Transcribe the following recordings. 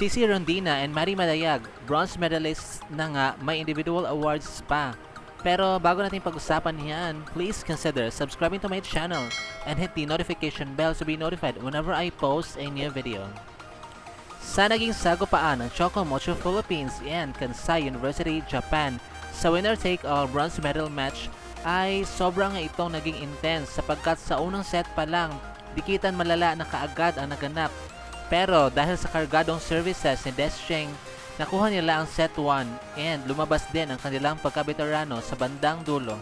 Cici Rondina and Mari Madayag, bronze medalists na nga, may individual awards pa. Pero bago natin pag-usapan yan, please consider subscribing to my channel and hit the notification bell to be notified whenever I post a new video. Sa naging sagupaan ng Choco Mocho Philippines and Kansai University, Japan sa winner-take-all bronze medal match ay sobrang itong naging intense sapagkat sa unang set pa lang, dikitan malala na kaagad ang naganap. Pero dahil sa kargadong services ni Descheng, nakuha nila ang set 1 and lumabas din ang kanilang pagkabeterano sa bandang dulo.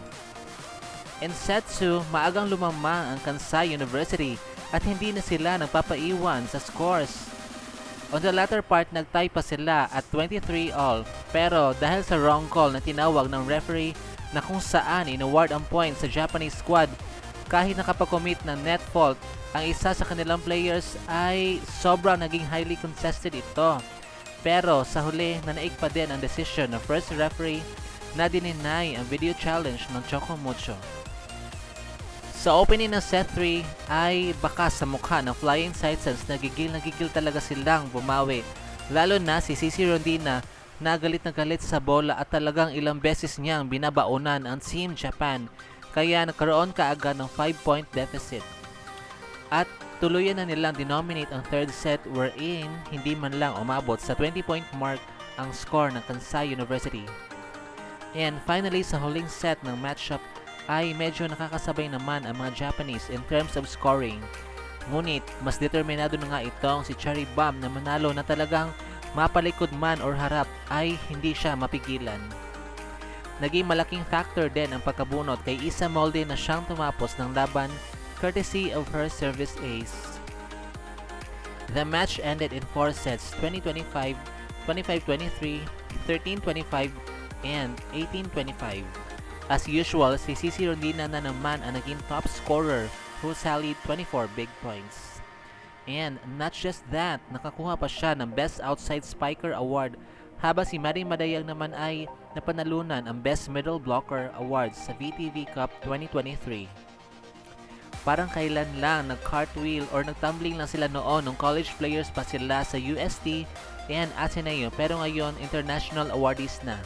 In set 2, maagang lumamang ang Kansai University at hindi na sila nagpapaiwan sa scores. On the latter part, nagtie pa sila at 23 all, pero dahil sa wrong call na tinawag ng referee na kung saan inaward ang point sa Japanese squad, kahit nakapag-commit ng net fault, ang isa sa kanilang players ay sobrang naging highly contested ito. Pero sa huli, nanaig pa din ang decision ng first referee na dininay ang video challenge ng Choco Mocho. Sa opening ng set 3 ay baka sa mukha ng Flying Titans nagigil talaga silang bumawi. Lalo na si Cici Rondina na galit sa bola at talagang ilang beses niyang binabaunan ang Team Japan. Kaya nagkaroon kaagad ng 5-point deficit. At tuluyan na nilang denominate ang third set wherein hindi man lang umabot sa 20-point mark ang score ng Kansai University. And finally sa huling set ng matchup ay medyo nakakasabay naman ang mga Japanese in terms of scoring. Ngunit mas determinado na nga itong si Cherry Bomb na manalo na talagang mapalikod man or harap ay hindi siya mapigilan. Naging malaking factor din ang pagkabunot kay Isa Molde na siyang tumapos ng laban courtesy of her service ace. The match ended in 4 sets, 20-25, 25-23, 13-25, and 18-25. As usual, si Cici Rondina na naman ang naging top scorer who tallied 24 big points. And not just that, nakakuha pa siya ng Best Outside Spiker Award habang si Mari Madayag naman ay napanalunan ang Best Middle Blocker Awards sa VTV Cup 2023. Parang kailan lang nag-cartwheel or nagtumbling lang sila noon nung college players pa sila sa UST and Ateneo pero ngayon international awardees na.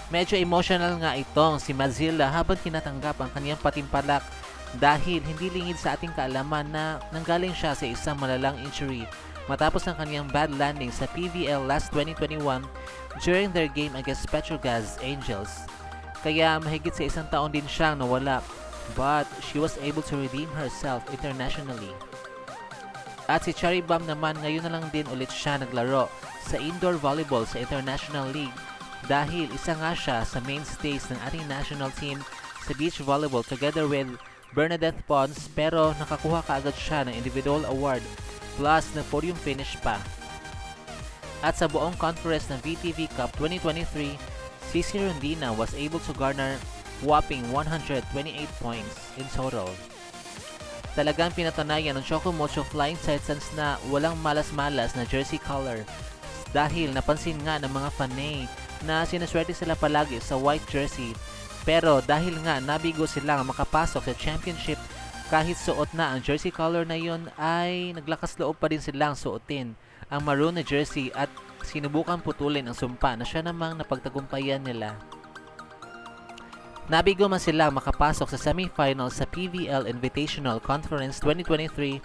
Medyo emotional nga itong si Mazilla habang tinatanggap ang kanyang patimpalak dahil hindi lingid sa ating kaalaman na nanggaling siya sa isang malalang injury matapos ng kanyang bad landing sa PVL last 2021 during their game against Petrogaz Angels. Kaya mahigit sa isang taon din siyang nawala. But she was able to redeem herself internationally. At si Cherry Bomb naman ngayon na lang din ulit siya naglaro sa indoor volleyball sa International League dahil isa nga siya sa mainstays ng ating national team sa beach volleyball together with Bernadette Pons pero nakakuha kaagad siya ng individual award plus na podium finish pa. At sa buong conference ng VTV Cup 2023, Cici Rondina was able to garner whopping 128 points in total. Talagang pinatunayan ng Choco Mocho Flying Titans na walang malas-malas na jersey color dahil napansin nga ng mga fanay na sinuswerte sila palagi sa white jersey pero dahil nga nabigo silang makapasok sa championship kahit suot na ang jersey color na yon ay naglakas loob pa din silang suotin ang maroon na jersey at sinubukan putulin ang sumpa na siya namang napagtagumpayan nila. Nabigo man sila makapasok sa semifinals sa PVL Invitational Conference 2023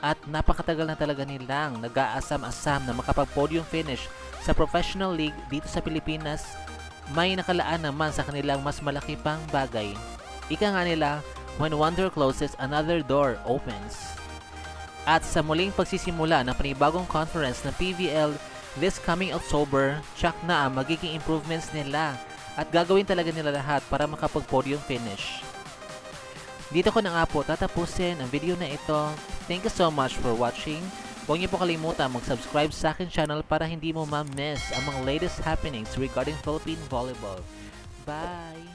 at napakatagal na talaga nilang nag-aasam-asam na makapag-podium finish sa professional league dito sa Pilipinas. May nakalaan naman sa kanilang mas malaki pang bagay. Ika nga nila, when one door closes, another door opens. At sa muling pagsisimula ng panibagong conference ng PVL this coming October, tsak na ang magiging improvements nila at gagawin talaga nila lahat para makapag-podium finish. Dito ko na nga po tatapusin ang video na ito. Thank you so much for watching. Huwag niyo po kalimutan mag-subscribe sa akin channel para hindi mo ma-miss ang mga latest happenings regarding Philippine volleyball. Bye!